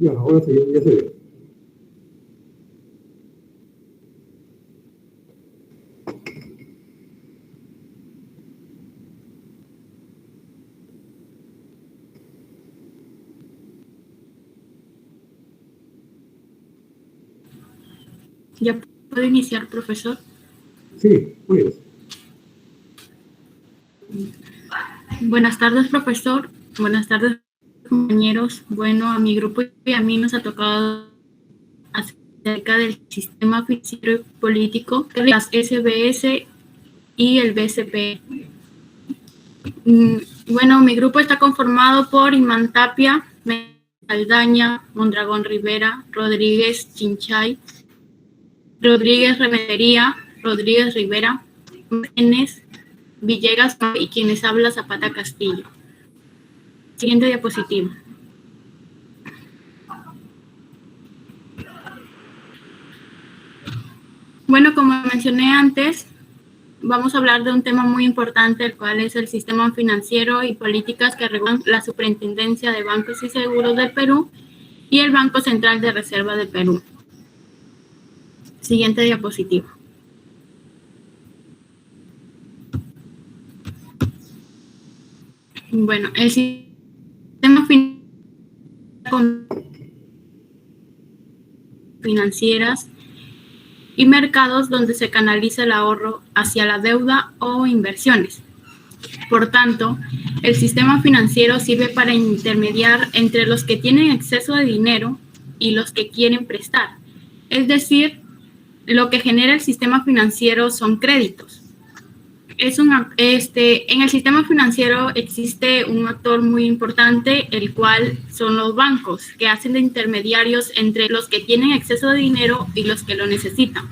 Ya, ahora sí, ya se ve. ¿Ya puedo iniciar, profesor? Sí, pues. Buenas tardes, profesor. Buenas tardes, compañeros. Bueno, a mi grupo y a mí nos ha tocado acerca del sistema financiero y político, las SBS y el BCP. Bueno, mi grupo está conformado por Imán Tapia, Aldaña, Mondragón Rivera, Rodríguez Chinchay, Rodríguez Remetería, Rodríguez Rivera, Martínez, Villegas y quienes habla Zapata Castillo. Siguiente diapositiva. Bueno, como mencioné antes, vamos a hablar de un tema muy importante, el cual es el sistema financiero y políticas que regulan la Superintendencia de Bancos y Seguros del Perú y el Banco Central de Reserva del Perú. Siguiente diapositiva. Bueno, el sistema financieras y mercados donde se canaliza el ahorro hacia la deuda o inversiones. Por tanto, el sistema financiero sirve para intermediar entre los que tienen exceso de dinero y los que quieren prestar. Es decir, lo que genera el sistema financiero son créditos. En el sistema financiero existe un actor muy importante, el cual son los bancos, que hacen de intermediarios entre los que tienen exceso de dinero y los que lo necesitan.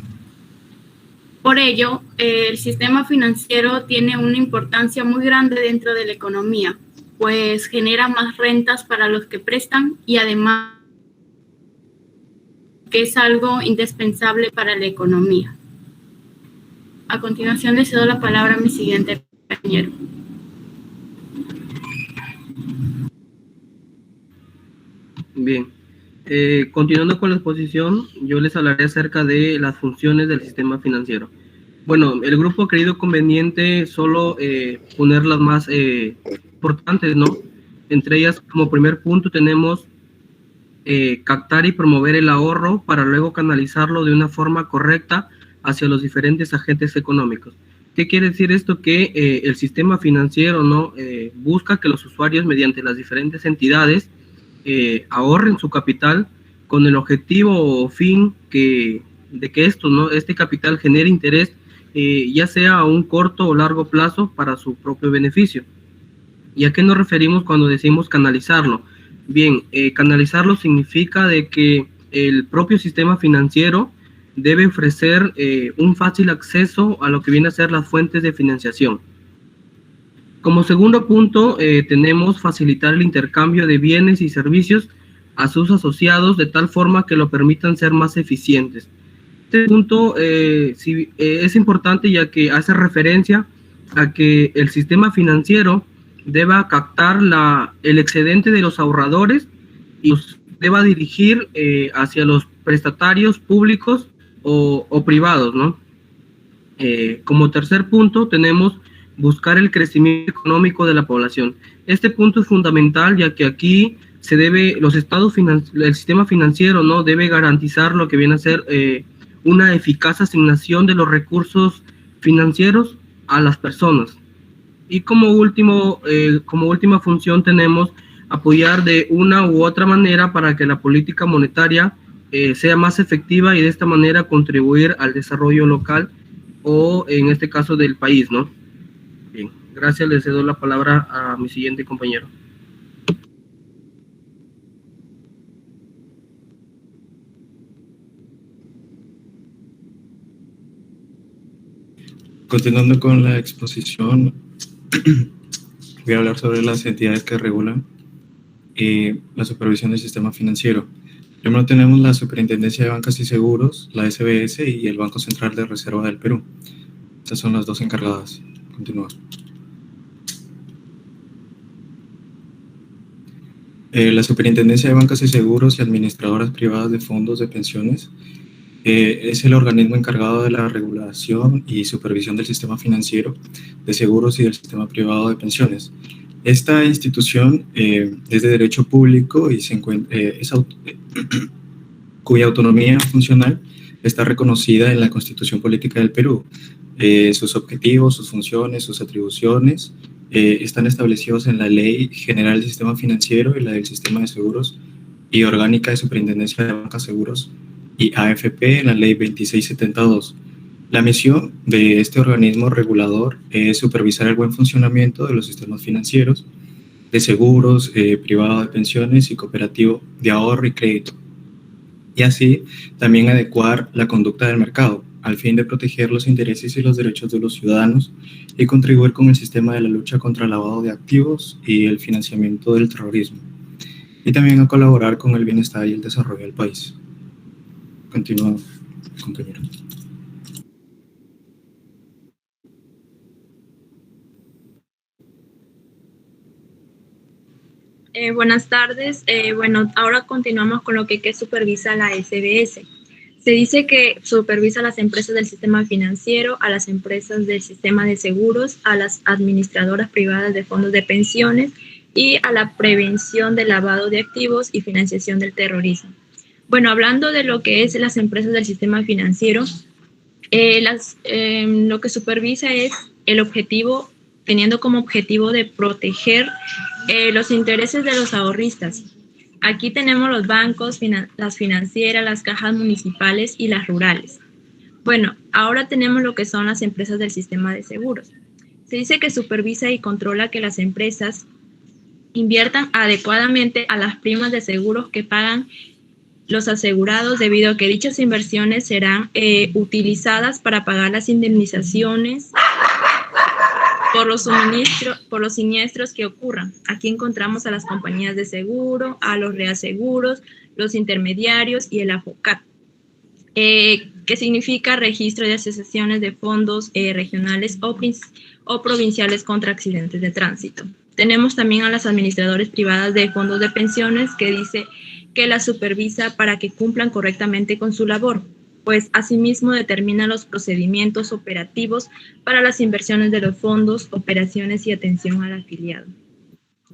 Por ello, el sistema financiero tiene una importancia muy grande dentro de la economía, pues genera más rentas para los que prestan y además que es algo indispensable para la economía. A continuación le cedo la palabra a mi siguiente compañero. Bien, continuando con la exposición, yo les hablaré acerca de las funciones del sistema financiero. Bueno, el grupo ha creído conveniente solo poner las más importantes, ¿no? Entre ellas, como primer punto, tenemos captar y promover el ahorro para luego canalizarlo de una forma correcta hacia los diferentes agentes económicos. ¿Qué quiere decir esto? Que el sistema financiero, ¿no? Busca que los usuarios, mediante las diferentes entidades, ahorren su capital con el objetivo o fin de que esto, ¿no? Este capital genere interés, ya sea a un corto o largo plazo para su propio beneficio. ¿Y a qué nos referimos cuando decimos canalizarlo? Bien, canalizarlo significa de que el propio sistema financiero debe ofrecer un fácil acceso a lo que viene a ser las fuentes de financiación. Como segundo punto, tenemos facilitar el intercambio de bienes y servicios a sus asociados de tal forma que lo permitan ser más eficientes. Este punto es importante ya que hace referencia a que el sistema financiero deba captar el excedente de los ahorradores y los deba dirigir hacia los prestatarios públicos o privados, ¿no? Como tercer punto tenemos buscar el crecimiento económico de la población. Este punto es fundamental ya que aquí se debe, el sistema financiero, ¿no? Debe garantizar lo que viene a ser una eficaz asignación de los recursos financieros a las personas. Y como última función tenemos apoyar de una u otra manera para que la política monetaria sea más efectiva y de esta manera contribuir al desarrollo local o en este caso del país, ¿no? Bien, gracias, le cedo la palabra a mi siguiente compañero. Continuando con la exposición, voy a hablar sobre las entidades que regulan la supervisión del sistema financiero. Primero tenemos la Superintendencia de Bancos y Seguros, la SBS y el Banco Central de Reserva del Perú. Estas son las dos encargadas. Continúa. La Superintendencia de Bancas y Seguros y Administradoras Privadas de Fondos de Pensiones es el organismo encargado de la regulación y supervisión del sistema financiero, de seguros y del sistema privado de pensiones. Esta institución es de derecho público y cuya autonomía funcional está reconocida en la Constitución Política del Perú. Sus objetivos, sus funciones, sus atribuciones están establecidos en la Ley General del Sistema Financiero y la del Sistema de Seguros y Orgánica de Superintendencia de Bancas, Seguros y AFP en la Ley 2672. La misión de este organismo regulador es supervisar el buen funcionamiento de los sistemas financieros, de seguros, privado de pensiones y cooperativo de ahorro y crédito, y así también adecuar la conducta del mercado al fin de proteger los intereses y los derechos de los ciudadanos y contribuir con el sistema de la lucha contra el lavado de activos y el financiamiento del terrorismo, y también a colaborar con el bienestar y el desarrollo del país. Continúa, compañero. Buenas tardes. Bueno, ahora continuamos con lo que supervisa la SBS. Se dice que supervisa a las empresas del sistema financiero, a las empresas del sistema de seguros, a las administradoras privadas de fondos de pensiones y a la prevención del lavado de activos y financiación del terrorismo. Bueno, hablando de lo que es las empresas del sistema financiero, lo que supervisa es el objetivo, teniendo como objetivo de proteger los intereses de los ahorristas. Aquí tenemos los bancos, las financieras, las cajas municipales y las rurales. Bueno, ahora tenemos lo que son las empresas del sistema de seguros. Se dice que supervisa y controla que las empresas inviertan adecuadamente a las primas de seguros que pagan los asegurados, debido a que dichas inversiones serán utilizadas para pagar las indemnizaciones por los siniestros que ocurran. Aquí encontramos a las compañías de seguro, a los reaseguros, los intermediarios y el AFOCAT, que significa Registro de Asociaciones de Fondos Regionales o Provinciales contra Accidentes de Tránsito. Tenemos también a las administradoras privadas de fondos de pensiones, que dice que las supervisa para que cumplan correctamente con su labor, pues asimismo determina los procedimientos operativos para las inversiones de los fondos, operaciones y atención al afiliado.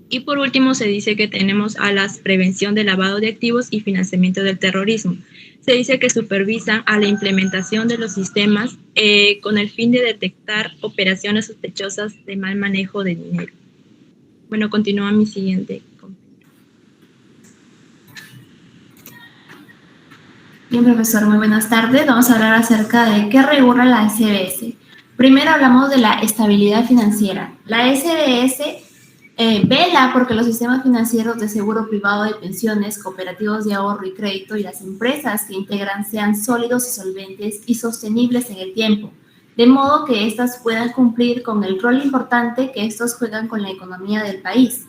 Y por último se dice que tenemos a la prevención del lavado de activos y financiamiento del terrorismo. Se dice que supervisan a la implementación de los sistemas con el fin de detectar operaciones sospechosas de mal manejo de dinero. Bueno, continúa mi siguiente. Bien, profesor, muy buenas tardes. Vamos a hablar acerca de qué regula la SBS. Primero hablamos de la estabilidad financiera. La SBS vela porque los sistemas financieros de seguro privado de pensiones, cooperativos de ahorro y crédito y las empresas que integran sean sólidos y solventes y sostenibles en el tiempo, de modo que éstas puedan cumplir con el rol importante que estos juegan con la economía del país,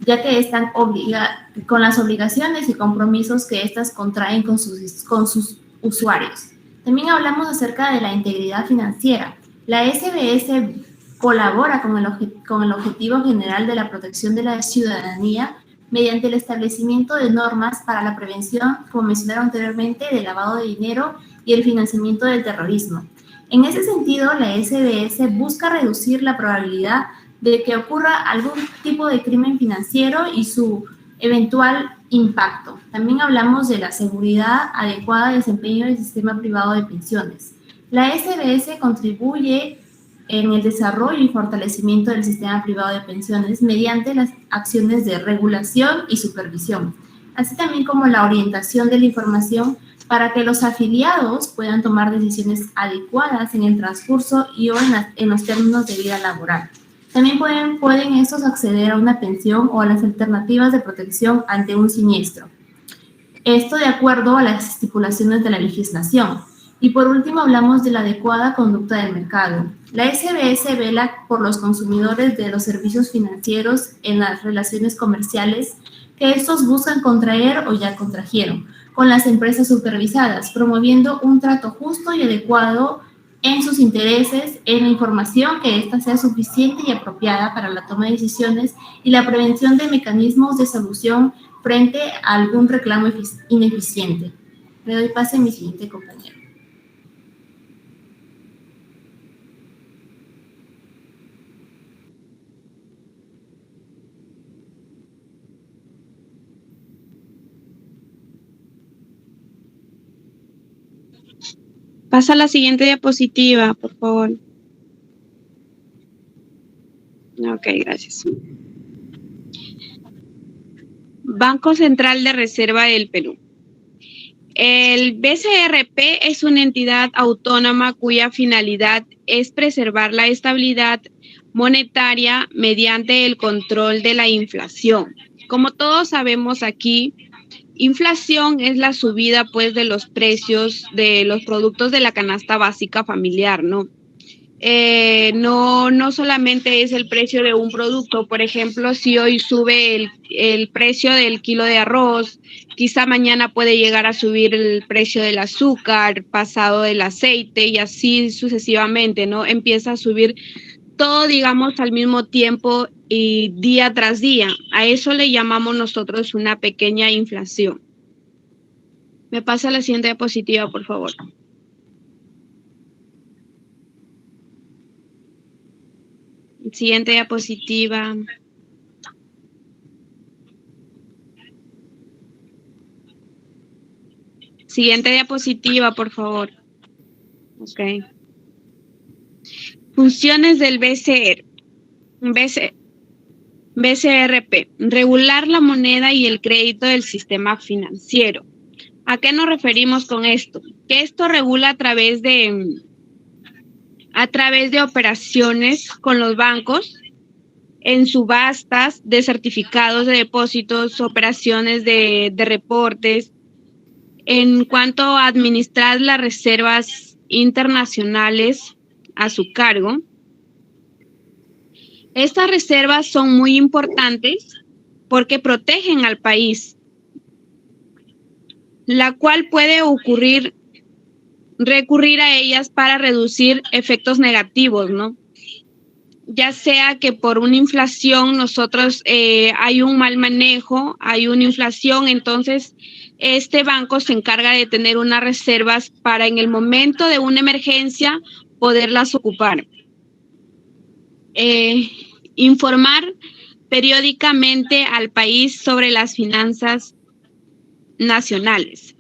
ya que están con las obligaciones y compromisos que éstas contraen con sus usuarios. También hablamos acerca de la integridad financiera. La SBS colabora con el objetivo general de la protección de la ciudadanía mediante el establecimiento de normas para la prevención, como mencionaron anteriormente, del lavado de dinero y el financiamiento del terrorismo. En ese sentido, la SBS busca reducir la probabilidad de que ocurra algún tipo de crimen financiero y su eventual impacto. También hablamos de la seguridad adecuada de desempeño del sistema privado de pensiones. La SBS contribuye en el desarrollo y fortalecimiento del sistema privado de pensiones mediante las acciones de regulación y supervisión, así también como la orientación de la información para que los afiliados puedan tomar decisiones adecuadas en el transcurso y o en los términos de vida laboral. También pueden estos acceder a una pensión o a las alternativas de protección ante un siniestro. Esto de acuerdo a las estipulaciones de la legislación. Y por último hablamos de la adecuada conducta del mercado. La SBS vela por los consumidores de los servicios financieros en las relaciones comerciales que estos buscan contraer o ya contrajeron con las empresas supervisadas, promoviendo un trato justo y adecuado en sus intereses, en la información, que ésta sea suficiente y apropiada para la toma de decisiones y la prevención de mecanismos de solución frente a algún reclamo ineficiente. Le doy pase a mi siguiente compañero. Pasa a la siguiente diapositiva, por favor. Ok, gracias. Banco Central de Reserva del Perú. El BCRP es una entidad autónoma cuya finalidad es preservar la estabilidad monetaria mediante el control de la inflación. Como todos sabemos aquí, inflación es la subida, pues, de los precios de los productos de la canasta básica familiar, ¿no? No solamente es el precio de un producto. Por ejemplo, si hoy sube el precio del kilo de arroz, quizá mañana puede llegar a subir el precio del azúcar, pasado del aceite y así sucesivamente, ¿no? Empieza a subir todo, digamos, al mismo tiempo y día tras día. A eso le llamamos nosotros una pequeña inflación. Me pasa la siguiente diapositiva, por favor. Siguiente diapositiva. Siguiente diapositiva, por favor. Ok. Funciones del BCRP. Regular la moneda y el crédito del sistema financiero. ¿A qué nos referimos con esto? Que esto regula a través de operaciones con los bancos, en subastas de certificados de depósitos, operaciones de reportes, en cuanto a administrar las reservas internacionales a su cargo. Estas reservas son muy importantes porque protegen al país, la cual puede recurrir a ellas para reducir efectos negativos, ¿no? Ya sea que por una inflación nosotros hay un mal manejo, hay una inflación, entonces este banco se encarga de tener unas reservas para en el momento de una emergencia poderlas ocupar. Informar periódicamente al país sobre las finanzas nacionales.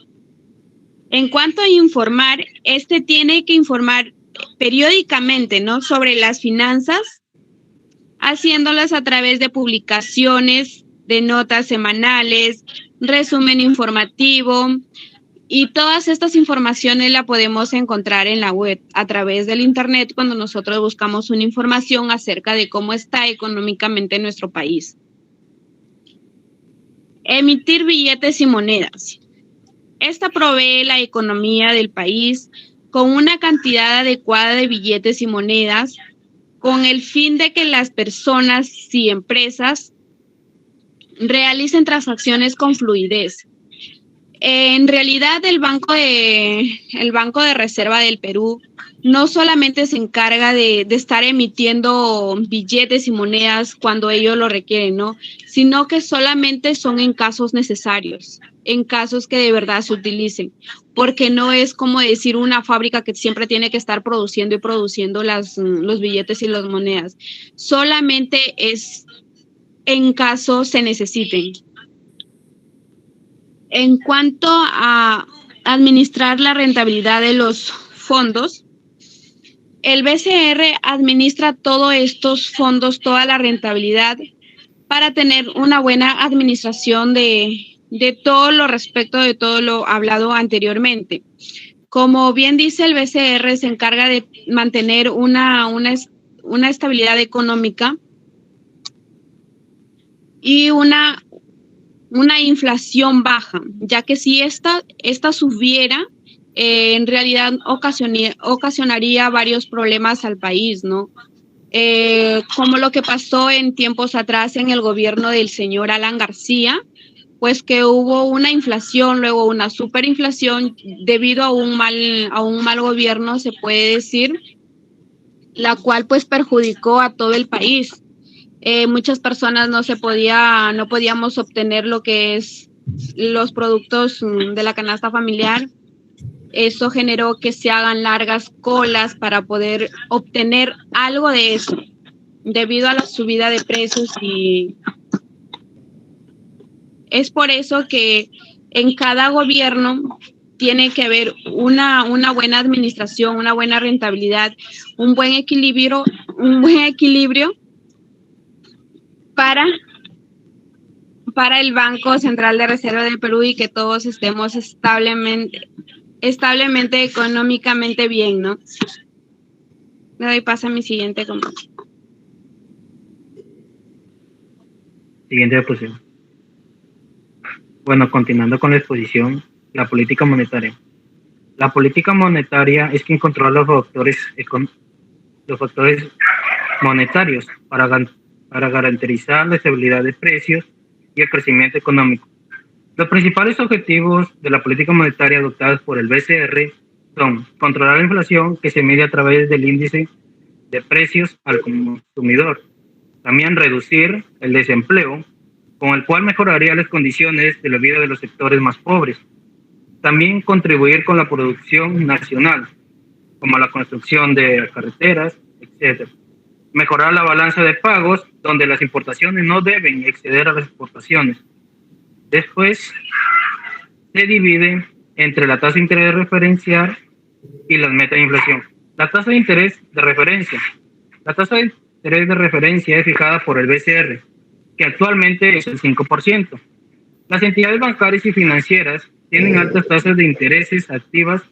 En cuanto a informar, este tiene que informar periódicamente, ¿no?, sobre las finanzas, haciéndolas a través de publicaciones, de notas semanales, resumen informativo, y todas estas informaciones las podemos encontrar en la web a través del internet cuando nosotros buscamos una información acerca de cómo está económicamente nuestro país. Emitir billetes y monedas. Esta provee la economía del país con una cantidad adecuada de billetes y monedas con el fin de que las personas y empresas realicen transacciones con fluidez. En realidad, el Banco de Reserva del Perú no solamente se encarga de estar emitiendo billetes y monedas cuando ellos lo requieren, ¿no?, sino que solamente son en casos necesarios, en casos que de verdad se utilicen, porque no es como decir una fábrica que siempre tiene que estar produciendo y produciendo los billetes y las monedas. Solamente es en caso se necesiten. En cuanto a administrar la rentabilidad de los fondos, el BCR administra todos estos fondos, toda la rentabilidad, para tener una buena administración de todo lo respecto de todo lo hablado anteriormente. Como bien dice el BCR, se encarga de mantener una estabilidad económica y una inflación baja, ya que si esta subiera, en realidad ocasionaría varios problemas al país, ¿no? Como lo que pasó en tiempos atrás en el gobierno del señor Alan García, pues que hubo una inflación, luego una superinflación debido a un mal gobierno, se puede decir, la cual pues perjudicó a todo el país. Muchas personas no podíamos obtener lo que es los productos de la canasta familiar. Eso generó que se hagan largas colas para poder obtener algo de eso, debido a la subida de precios, y es por eso que en cada gobierno tiene que haber una buena administración, una buena rentabilidad, un buen equilibrio para el Banco Central de Reserva del Perú, y que todos estemos establemente económicamente bien, ¿no? Le doy paso a mi siguiente compañero. Siguiente diapositiva. Bueno, continuando con la exposición, la política monetaria. La política monetaria es quien controla los factores monetarios para garantizar la estabilidad de precios y el crecimiento económico. Los principales objetivos de la política monetaria adoptadas por el BCR son controlar la inflación, que se mide a través del índice de precios al consumidor. También reducir el desempleo, con el cual mejoraría las condiciones de la vida de los sectores más pobres. También contribuir con la producción nacional, como la construcción de carreteras, etc. Mejorar la balanza de pagos, donde las importaciones no deben exceder a las exportaciones. Después, se divide entre la tasa de interés referencial y las metas de inflación. La tasa de interés de referencia. La tasa de interés de referencia es fijada por el BCR, que actualmente es el 5%. Las entidades bancarias y financieras tienen altas tasas de intereses activas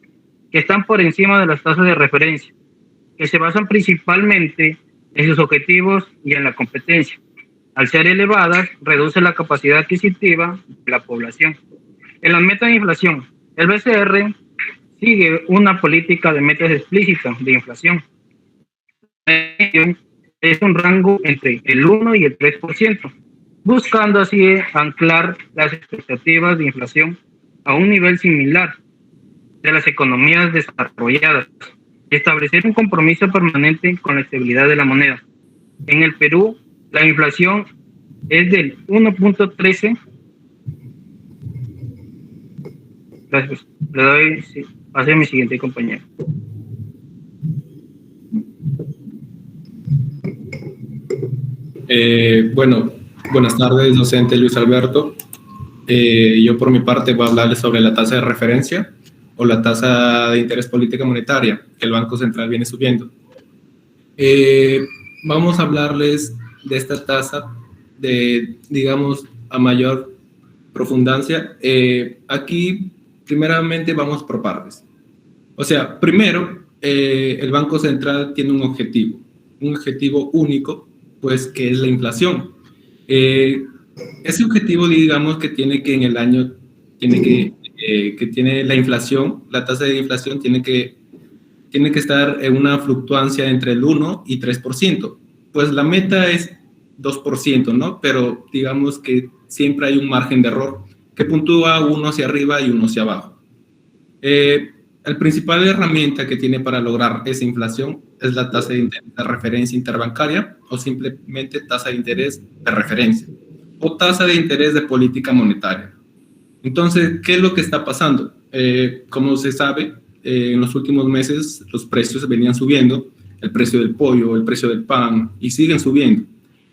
que están por encima de las tasas de referencia, que se basan principalmente en sus objetivos y en la competencia. Al ser elevadas, reduce la capacidad adquisitiva de la población. En las metas de inflación, el BCR sigue una política de metas explícitas de inflación. Es un rango entre el 1 y el 3%, buscando así anclar las expectativas de inflación a un nivel similar de las economías desarrolladas y establecer un compromiso permanente con la estabilidad de la moneda. En el Perú, la inflación es del 1.13. Gracias. Le doy paso a mi siguiente compañero. Bueno, buenas tardes, docente Luis Alberto. Yo por mi parte voy a hablarles sobre la tasa de referencia o la tasa de interés política monetaria que el Banco Central viene subiendo. Vamos a hablarles de esta tasa digamos, a mayor profundancia. Aquí, primeramente, vamos por partes. O sea, primero, el Banco Central tiene un objetivo único, pues, que es la inflación. Ese objetivo, digamos, que tiene que en el año, que tiene la inflación, la tasa de inflación tiene que estar en una fluctuancia entre el 1 y 3%. Pues la meta es 2%, ¿no? Pero digamos que siempre hay un margen de error que puntúa uno hacia arriba y uno hacia abajo. La principal herramienta que tiene para lograr esa inflación es la tasa de interés de referencia interbancaria, o simplemente tasa de interés de referencia, o tasa de interés de política monetaria. Entonces, ¿qué es lo que está pasando? Como se sabe, en los últimos meses los precios venían subiendo, el precio del pollo, el precio del pan, y siguen subiendo.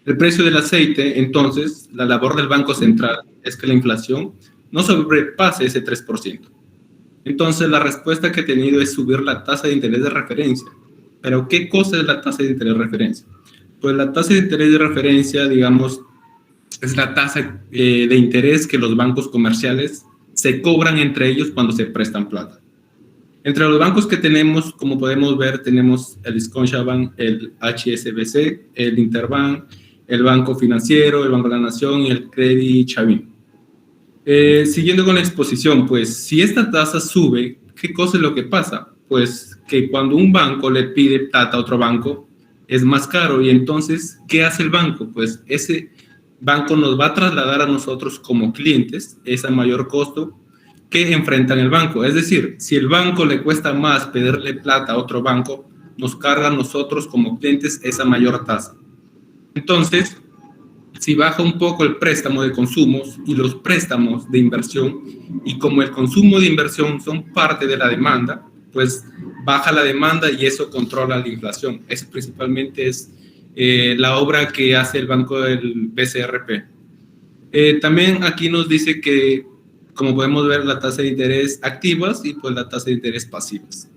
El precio del aceite. Entonces, la labor del Banco Central es que la inflación no sobrepase ese 3%. Entonces, la respuesta que ha tenido es subir la tasa de interés de referencia. ¿Pero qué cosa es la tasa de interés de referencia? Pues la tasa de interés de referencia, digamos, es la tasa de interés que los bancos comerciales se cobran entre ellos cuando se prestan plata. Entre los bancos que tenemos, como podemos ver, tenemos el Scotiabank, el HSBC, el Interbank, el Banco Financiero, el Banco de la Nación y el Credit Chavín. Siguiendo con la exposición, pues si esta tasa sube, ¿qué cosa es lo que pasa? Pues que cuando un banco le pide plata a otro banco, es más caro, y entonces, ¿qué hace el banco? Pues ese banco nos va a trasladar a nosotros como clientes ese mayor costo que enfrentan el banco. Es decir, si el banco le cuesta más pedirle plata a otro banco, nos carga a nosotros como clientes esa mayor tasa. Entonces, si baja un poco el préstamo de consumos y los préstamos de inversión, y como el consumo de inversión son parte de la demanda, pues baja la demanda y eso controla la inflación. Eso principalmente es la obra que hace el banco del BCRP. También aquí nos dice que, como podemos ver, la tasa de interés activas y pues la tasa de interés pasivas.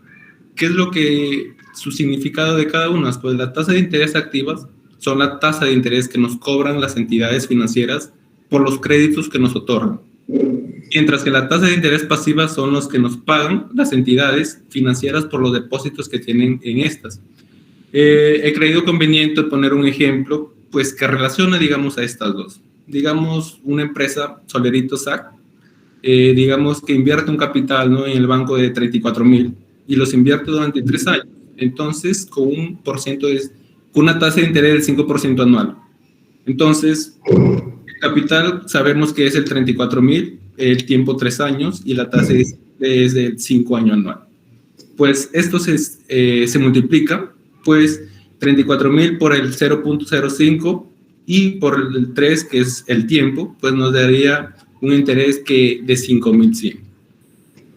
¿Qué es lo que su significado de cada una? Pues la tasa de interés activas son la tasa de interés que nos cobran las entidades financieras por los créditos que nos otorgan, mientras que la tasa de interés pasiva son los que nos pagan las entidades financieras por los depósitos que tienen en estas. He creído conveniente poner un ejemplo, pues que relaciona, digamos, a estas dos. Digamos, una empresa, Solerito SAC, digamos que invierte un capital, ¿no?, en el banco de 34,000 y los invierte durante 3 años. Entonces, con una tasa de interés del 5% anual. Entonces, el capital sabemos que es el 34,000, el tiempo 3 años y la tasa es del 5 años anual. Pues esto se multiplica, pues 34,000 por el 0.05 y por el 3, que es el tiempo, pues nos daría un interés de 5,100.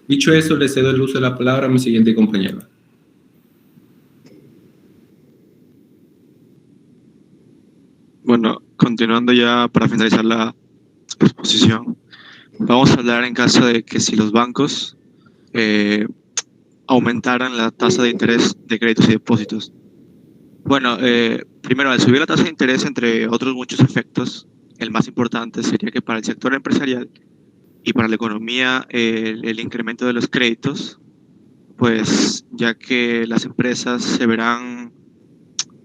Dicho eso, le cedo el uso de la palabra a mi siguiente compañera. Bueno, continuando ya para finalizar la exposición, vamos a hablar en caso de que si los bancos aumentaran la tasa de interés de créditos y depósitos. Bueno, primero, al subir la tasa de interés, entre otros muchos efectos, el más importante sería que para el sector empresarial y para la economía el incremento de los créditos, pues ya que las empresas se verán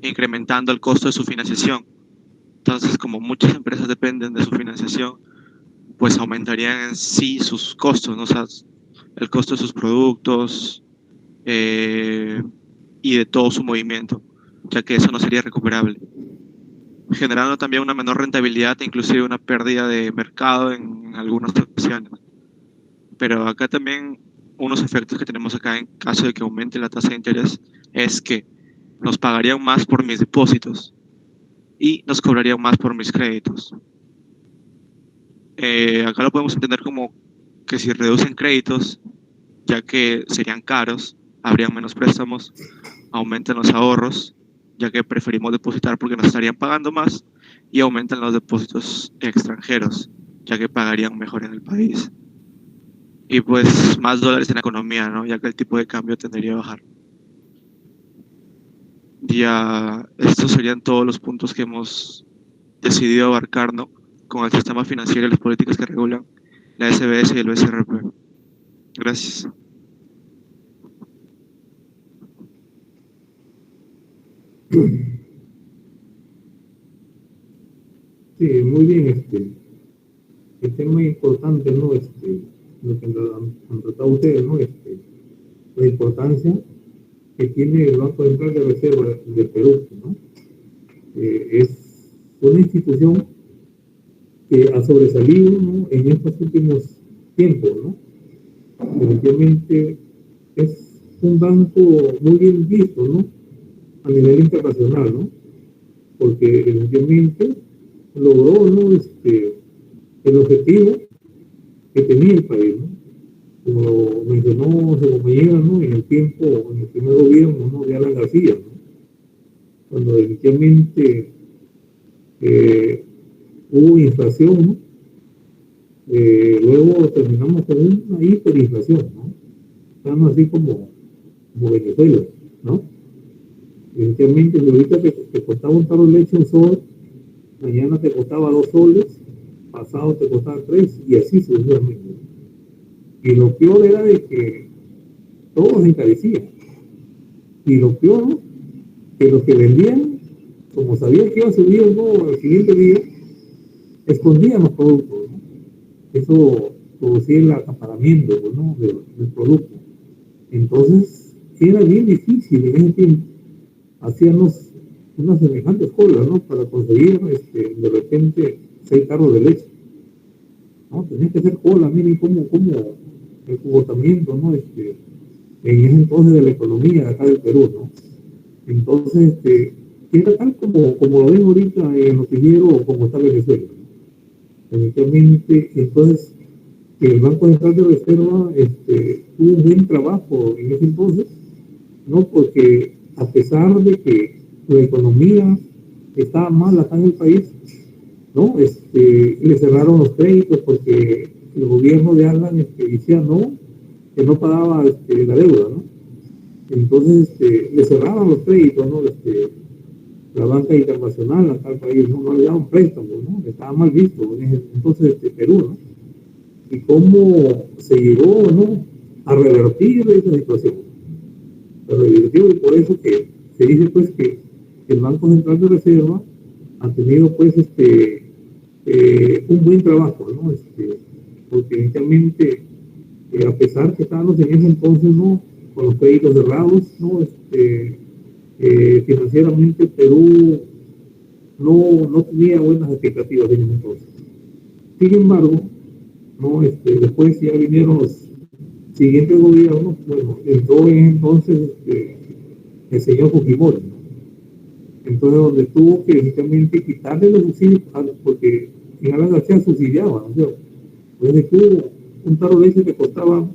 incrementando el costo de su financiación. Entonces, como muchas empresas dependen de su financiación, pues aumentarían en sí sus costos, ¿no? O sea, el costo de sus productos y de todo su movimiento, ya que eso no sería recuperable, generando también una menor rentabilidad e inclusive una pérdida de mercado en algunas ocasiones. Pero acá también unos efectos que tenemos acá en caso de que aumente la tasa de interés es que nos pagarían más por mis depósitos y nos cobrarían más por mis créditos. Acá lo podemos entender como que si reducen créditos, ya que serían caros, habrían menos préstamos, aumentan los ahorros, ya que preferimos depositar porque nos estarían pagando más, y aumentan los depósitos extranjeros, ya que pagarían mejor en el país. Y pues más dólares en la economía, ¿no?, ya que el tipo de cambio tendería a bajar. Ya estos serían todos los puntos que hemos decidido abarcar, ¿no?, con el sistema financiero y las políticas que regulan la SBS y el BCRP. Gracias. Sí, muy bien. El tema importante, ¿no? Lo que han tratado ustedes, ¿no? La importancia que tiene el Banco Central de Reserva de Perú, ¿no? Es una institución que ha sobresalido, ¿no?, en estos últimos tiempos, ¿no? Definitivamente es un banco muy bien visto, ¿no?, a nivel internacional, ¿no? Porque evidentemente logró, ¿no?, el objetivo que tenía el país, ¿no? Como mencionó su compañera, ¿no?, en el primer gobierno, ¿no?, de Alan García, ¿no?, cuando definitivamente hubo inflación, ¿no? Luego terminamos con una hiperinflación, ¿no? Estamos así como Venezuela, ¿no? Evidentemente, si ahorita te costaba un tarro de leche un sol, mañana te costaba 2 soles, pasado te costaba 3, y así sucesivamente. Y lo peor era de que todo se encarecía. Y lo peor, ¿no?, que los que vendían, como sabían que iba a subir, ¿no?, al siguiente día, escondían los productos, ¿no? Eso producía el acaparamiento, ¿no?, del producto. Entonces, era bien difícil en ese tiempo. Hacíamos unas semejantes colas, ¿no?, para conseguir de repente 6 carros de leche, ¿no? Tenías que hacer cola, miren cómo el comportamiento, ¿no? En ese entonces de la economía de acá del Perú, ¿no? Entonces, era tal como lo ven ahorita en el noticiero como está Venezuela, ¿no? Definitivamente, entonces, el Banco Central de Reserva tuvo un buen trabajo en ese entonces, ¿no? Porque a pesar de que la economía estaba mal acá en el país, ¿no? Le cerraron los créditos porque el gobierno de Alan decía no, que no pagaba la deuda, ¿no? Entonces le cerraban los créditos, ¿no? La banca internacional acá al país no le daban préstamos, ¿no? Estaba mal visto en ese entonces Perú, ¿no? Y cómo se llegó, ¿no? A revertir esa situación. Se revirtió, y por eso que se dice pues que el Banco Central de Reserva ha tenido pues un buen trabajo, ¿no? Porque inicialmente, a pesar que estábamos en ese entonces, ¿no? Con los créditos cerrados, ¿no? Financieramente Perú no tenía buenas expectativas en ese entonces. Sin embargo, ¿no? Después ya vinieron los siguientes gobiernos. Bueno, entró en ese entonces el señor Fujimori, ¿no? Entonces, donde tuvo que evidentemente quitarle los subsidios, porque en Alan García subsidiaba, ¿no? Entonces tuvo un tarro de leche que costaba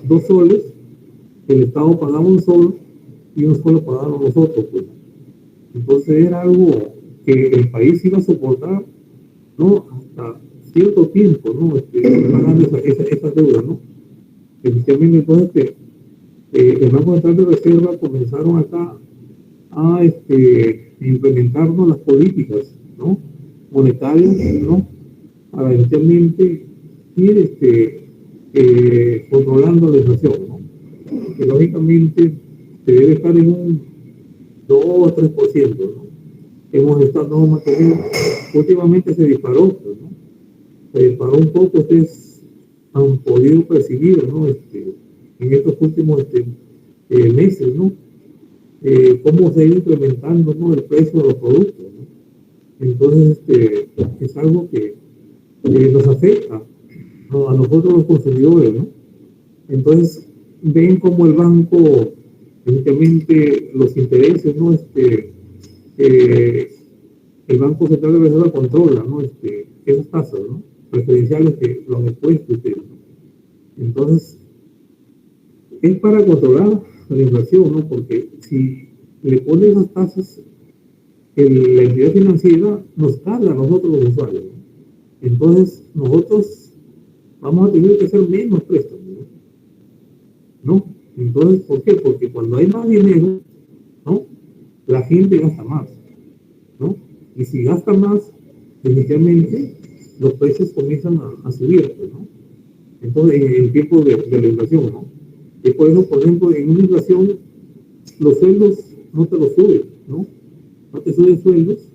2 soles, el Estado pagaba 1 sol y 1 sol lo pagaban nosotros, pues. Entonces era algo que el país iba a soportar, ¿no? Hasta cierto tiempo, ¿no? Pagando esa deuda, ¿no? Evidentemente, entonces, el Banco Central de Reserva comenzaron acá a implementarnos las políticas, ¿no? Monetarias, ¿no? Para evidentemente ir controlando la inflación, ¿no? Que lógicamente se debe estar en un 2 o 3%, ¿no? Hemos estado manteniendo, últimamente se disparó, pues, ¿no? Se disparó un poco. Ustedes han podido percibir, ¿no? En estos últimos meses, ¿no? Cómo se ha ido incrementando, ¿no? El precio de los productos, ¿no? Entonces, es algo que nos afecta, ¿no? A nosotros los consumidores, ¿no? Entonces, ven como el banco, evidentemente, los intereses, ¿no? El Banco Central de Reserva controla, ¿no? Esas tasas, ¿no? Preferenciales que lo han expuesto ustedes, ¿no? Entonces, es para controlar la inflación, ¿no? Porque si le ponen esas tasas, la entidad financiera nos carga a nosotros los usuarios, ¿no? Entonces, nosotros vamos a tener que hacer menos préstamos, ¿no? Entonces, ¿por qué? Porque cuando hay más dinero, ¿no? La gente gasta más, ¿no? Y si gasta más, definitivamente los precios comienzan a subir, ¿no? Entonces, en tiempos de la inflación, ¿no? Y por eso, por ejemplo, en una inflación, los sueldos no te los suben, ¿no? No te suben sueldos.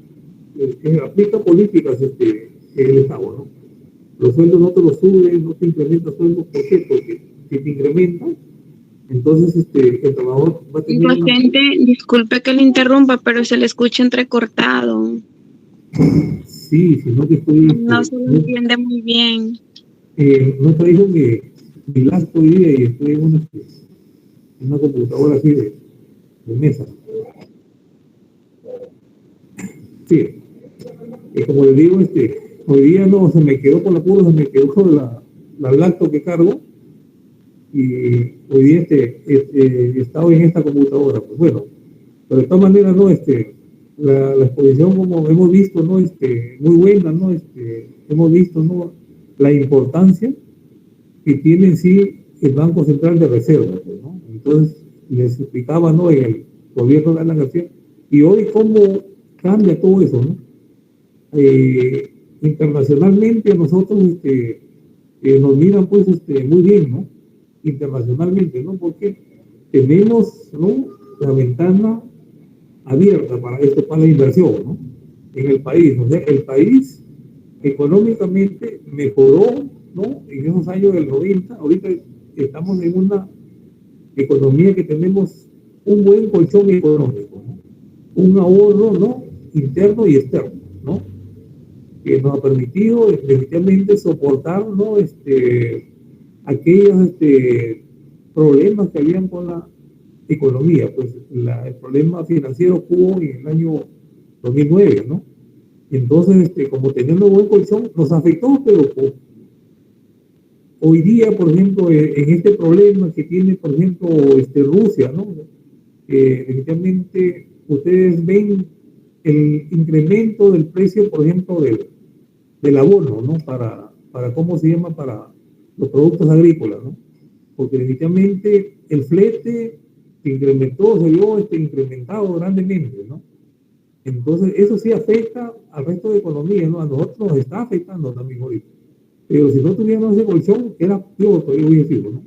Aplica políticas el Estado, ¿no? Los sueldos no te los suben, no te incrementa sueldos. ¿Por qué? Porque si te incrementan, entonces el trabajador va a tener... Docente, disculpe que le interrumpa, pero se le escucha entrecortado. Sí, sino que estoy... No se lo entiende muy bien. No traigo mi laptop hoy día y estoy en una computadora así de mesa. Sí, como les digo, hoy día no, se me quedó con la pura, se me quedó con la laptop que cargo, y hoy día he estado en esta computadora. Pues bueno, pero de todas maneras, ¿no? La exposición, como hemos visto, ¿no? Muy buena, ¿no? Hemos visto, ¿no? La importancia que tiene en sí el Banco Central de Reserva, pues, ¿no? Entonces, les explicaba, ¿no? En el gobierno de Alan García, y hoy cómo cambia todo eso, ¿no? Internacionalmente a nosotros nos miran, pues, muy bien, ¿no? Internacionalmente, ¿no? Porque tenemos, ¿no? La ventana abierta para esto, para la inversión, ¿no? En el país. O sea, el país económicamente mejoró, ¿no? En esos años del 90, ahorita estamos en una economía que tenemos un buen colchón económico, ¿no? Un ahorro, ¿no? Interno y externo, ¿no? que nos ha permitido definitivamente soportar, ¿no? Aquellos problemas que habían con la economía. Pues el problema financiero hubo en el año 2009, ¿no? Entonces, como teniendo buen colchón, nos afectó, pero hoy día, por ejemplo, en este problema que tiene, por ejemplo, Rusia, ¿no? Definitivamente ustedes ven el incremento del precio, por ejemplo, del abono, ¿no? Para ¿cómo se llama? Para los productos agrícolas, ¿no? Porque definitivamente el flete se incrementó, se vio incrementado grandemente, ¿no? Entonces, eso sí afecta al resto de economía, ¿no? A nosotros nos está afectando también ahorita. Pero si no tuviéramos ese colchón, era peor, todavía voy a decirlo, ¿no?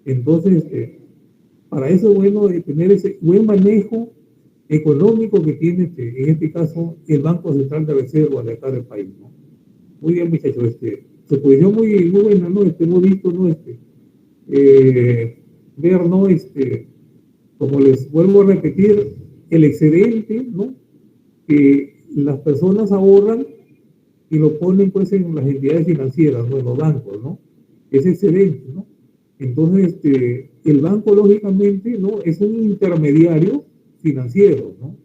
Entonces, para eso es bueno tener ese buen manejo económico que tiene, en este caso, el Banco Central de Reserva de acá del país, ¿no? Muy bien, muchachos, su posición muy buena, ¿no? Hemos visto, ¿no? Ver, ¿no? Como les vuelvo a repetir, el excedente, ¿no? Que las personas ahorran y lo ponen, pues, en las entidades financieras, ¿no? En los bancos, ¿no? Es excedente, ¿no? Entonces, el banco, lógicamente, ¿no? Es un intermediario financiero, ¿no?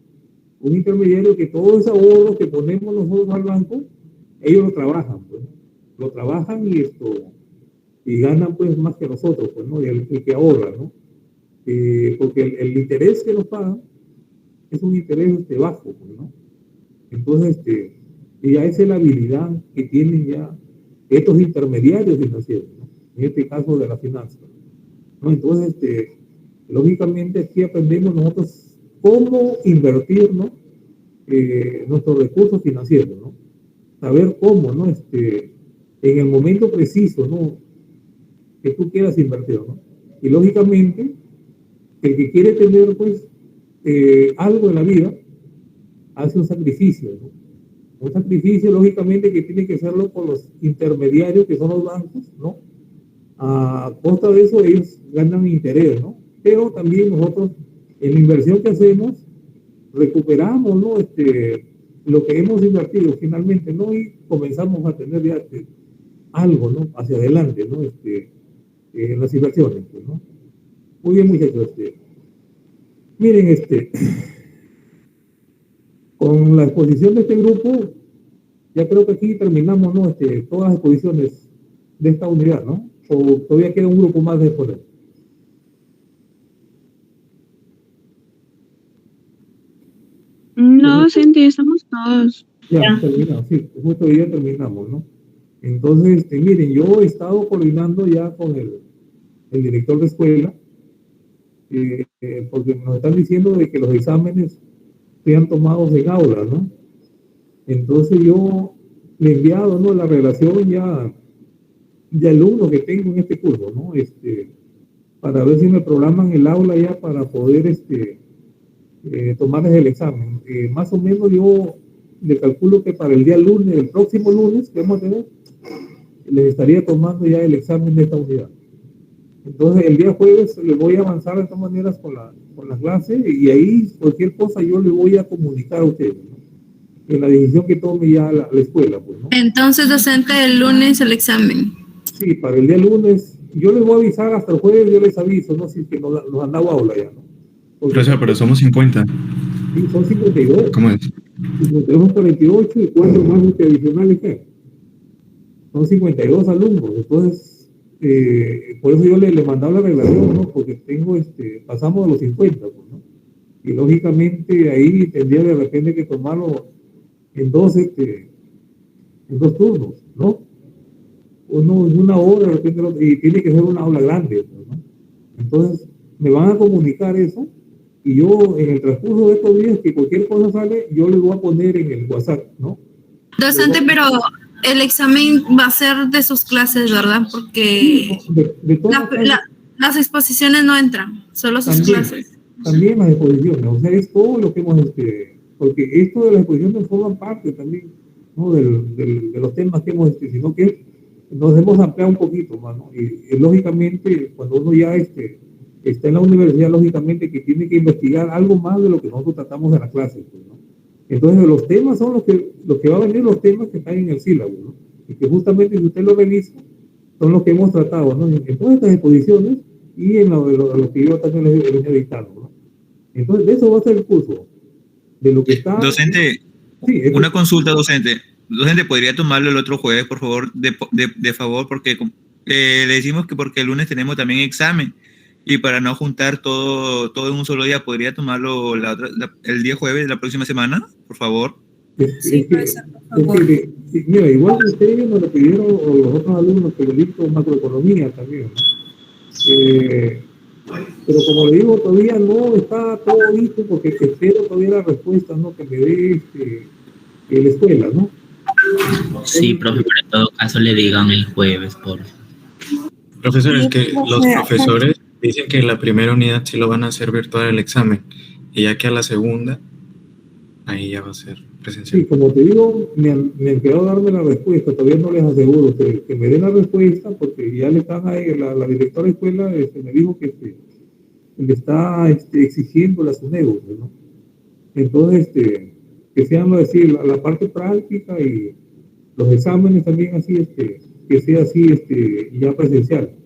Un intermediario que todo ese ahorro que ponemos nosotros al banco, ellos lo trabajan, pues, ¿no? Lo trabajan y ganan, pues, más que nosotros, pues, ¿no? Y el que ahorra, ¿no? Porque el interés que nos pagan es un interés bajo, pues, ¿no? Entonces, ya esa es la habilidad que tienen ya estos intermediarios financieros, ¿no? En este caso de la finanza, ¿no? Entonces, lógicamente aquí aprendemos nosotros cómo invertir, ¿no? Nuestros recursos financieros, ¿no? Saber cómo, ¿no? En el momento preciso, ¿no? Que tú quieras invertir, ¿no? Y lógicamente, el que quiere tener, pues, algo en la vida, hace un sacrificio, ¿no? Un sacrificio, lógicamente, que tiene que hacerlo por los intermediarios, que son los bancos, ¿no? A costa de eso, ellos ganan interés, ¿no? Pero también nosotros, en la inversión que hacemos, recuperamos, ¿no? Lo que hemos invertido finalmente, ¿no? Y comenzamos a tener ya algo, ¿no? Hacia adelante, ¿no? En las inversiones, pues, ¿no? Muy bien, muchachos. Miren, con la exposición de este grupo, ya creo que aquí terminamos, ¿no? Todas las exposiciones de esta unidad, ¿no? O todavía queda un grupo más de exponer. No, docente, estamos todos. Ya, terminamos, sí, justo hoy ya terminamos, ¿no? Entonces, miren, yo he estado coordinando ya con el director de escuela, porque nos están diciendo de que los exámenes sean tomados en aula, ¿no? Entonces yo le he enviado, ¿no? La relación ya de alumnos que tengo en este curso, ¿no? Para ver si me programan el aula ya para poder, tomarles el examen. Más o menos yo le calculo que para el día lunes, el próximo lunes que vamos a tener, les estaría tomando ya el examen de esta unidad. Entonces el día jueves les voy a avanzar de todas maneras con la clase, y ahí cualquier cosa yo les voy a comunicar a ustedes, ¿no? En la decisión que tome ya la escuela, pues, ¿no? Entonces, docente, el lunes el examen. Sí, para el día lunes. Yo les voy a avisar hasta el jueves, yo les aviso, ¿no? Si que nos han dado aula ya, ¿no? Porque, pero somos 50. Sí, son 52. ¿Cómo es? 52, 48 y 4 más adicionales que son 52 alumnos. Entonces, por eso yo le mandaba la relación, ¿no? Porque tengo, pasamos de los 50, pues, ¿no? Y lógicamente ahí tendría de repente que tomarlo en dos turnos, ¿no? Uno en una hora, de repente, y tiene que ser una aula grande, pues, ¿no? Entonces, me van a comunicar eso, y yo en el transcurso de estos días, que cualquier cosa sale, yo les voy a poner en el WhatsApp, ¿no? Docente, pero el examen va a ser de sus clases, ¿verdad? Porque de todas las exposiciones no entran, solo sus clases. También las exposiciones, o sea, es todo lo que hemos, porque esto de las exposiciones forman parte también, ¿no? de los temas que hemos, sino que nos hemos ampliado un poquito más, ¿no? Y lógicamente, cuando uno ya está en la universidad, lógicamente que tiene que investigar algo más de lo que nosotros tratamos en la clase, pues, ¿no? Entonces, los temas son los que va a venir, los temas que están en el sílabo, ¿no? Y que justamente, si usted lo revisa, son los que hemos tratado, ¿no? En todas estas exposiciones y en lo que yo también les venía dictando, ¿no? Entonces, de eso va a ser el curso. De lo que está... Docente, sí, una consulta, docente. Docente, ¿podría tomarlo el otro jueves, por favor, de favor? Porque le decimos que porque el lunes tenemos también examen. Y para no juntar todo en un solo día, ¿podría tomarlo el día jueves de la próxima semana, por favor? Sí, profesor, por favor. Mira, igual que ustedes nos lo pidieron, o los otros alumnos que le dicto macroeconomía también, ¿no? Pero como le digo, todavía no está todo listo porque espero todavía la respuesta, ¿no? Que me dé la escuela, ¿no? Sí, profe, pero en todo caso le digan el jueves, por favor. Profesor, es que los profesores dicen que en la primera unidad sí lo van a hacer virtual el examen, y ya que a la segunda, ahí ya va a ser presencial. Sí, como te digo, me han quedado darme la respuesta, todavía no les aseguro que me den la respuesta, porque ya le están ahí, la directora de escuela me dijo que le está exigiendo la SUNEDO, ¿no? Entonces, que sean, decir, la parte práctica y los exámenes también así, que sea así, ya presencial.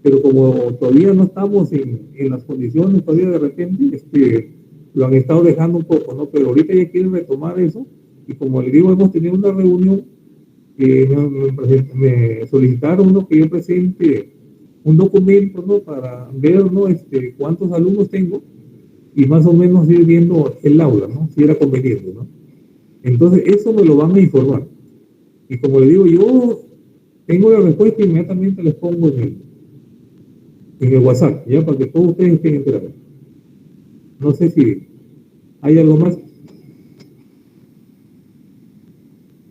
Pero como todavía no estamos en las condiciones, todavía de repente, lo han estado dejando un poco, ¿no? Pero ahorita ya quieren retomar eso, y como les digo, hemos tenido una reunión, me solicitaron, ¿no?, que yo presente un documento, ¿no?, para ver, ¿no?, cuántos alumnos tengo, y más o menos ir viendo el aula, ¿no?, si era conveniente, ¿no? Entonces, eso me lo van a informar. Y como les digo, yo tengo la respuesta y inmediatamente les pongo en el WhatsApp, ya, para que todos ustedes estén enterados. No sé si hay algo más.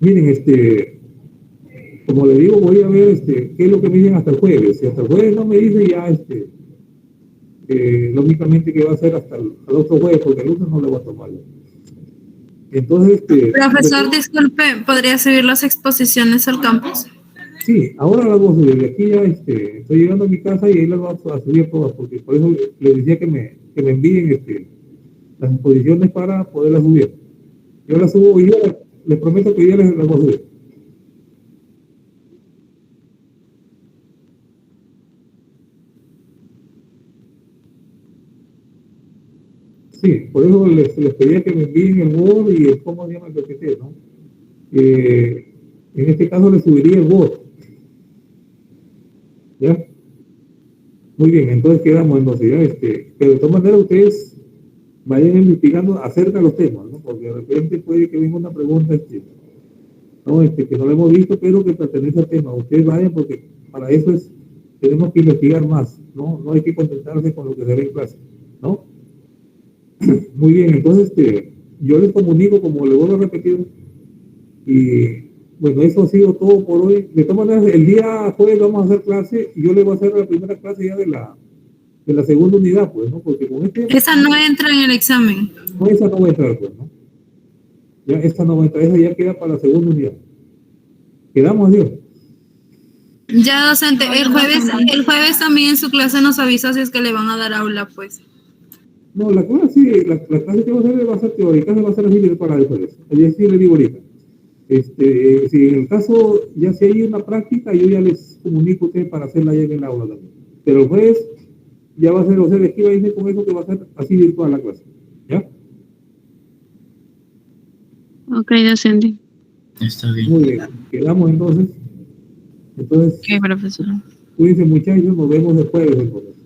Miren, como le digo, voy a ver qué es lo que me dicen hasta el jueves. Si hasta el jueves no me dicen, ya lógicamente que va a ser hasta el otro jueves, porque el lunes no le voy a tomar. Entonces, profesor, disculpe, ¿podría subir las exposiciones al campus? Sí, ahora las voy a subir. De aquí ya estoy llegando a mi casa y ahí las voy a subir todas, porque por eso les decía que me envíen las exposiciones para poderlas subir. Yo las subo hoy día, les prometo que hoy día las voy a subir. Sí, por eso les pedía que me envíen el Word y el cómo se llama el PPT, ¿no? En este caso les subiría el Word. ¿Ya? Muy bien, entonces quedamos entonces, ¿ya? Pero de todas maneras ustedes vayan investigando acerca de los temas, ¿no? Porque de repente puede que venga una pregunta que no la hemos visto, pero que pertenece al tema. Ustedes vayan, porque para eso tenemos que investigar más, ¿no? No hay que contentarse con lo que se ve en clase, ¿no? Muy bien, entonces yo les comunico, como les vuelvo a repetir, y bueno, eso ha sido todo por hoy. De todas maneras, el día jueves vamos a hacer clase, y yo les voy a hacer la primera clase ya de la segunda unidad, pues, ¿no? Porque con Esa no entra en el examen. No, esa no va a entrar, pues, ¿no? Ya, esta no va a entrar, esa ya queda para la segunda unidad. ¿Quedamos, Dios? Ya, docente, el jueves también en su clase nos avisa si es que le van a dar aula, pues. No, la clase, sí, la clase que va a ser teórica, va a ser así para el jueves. Así sí le digo ahorita. Si en el caso ya si hay una práctica, yo ya les comunico a ustedes para hacerla ya en el aula también. Pero el jueves ya va a ser, o sea, de aquí va a irse con eso que va a ser así virtual la clase. ¿Ya? Ok, docente. Está bien. Muy bien. Quedamos entonces. Ok, profesor. Cuídense, muchachos, nos vemos el jueves entonces.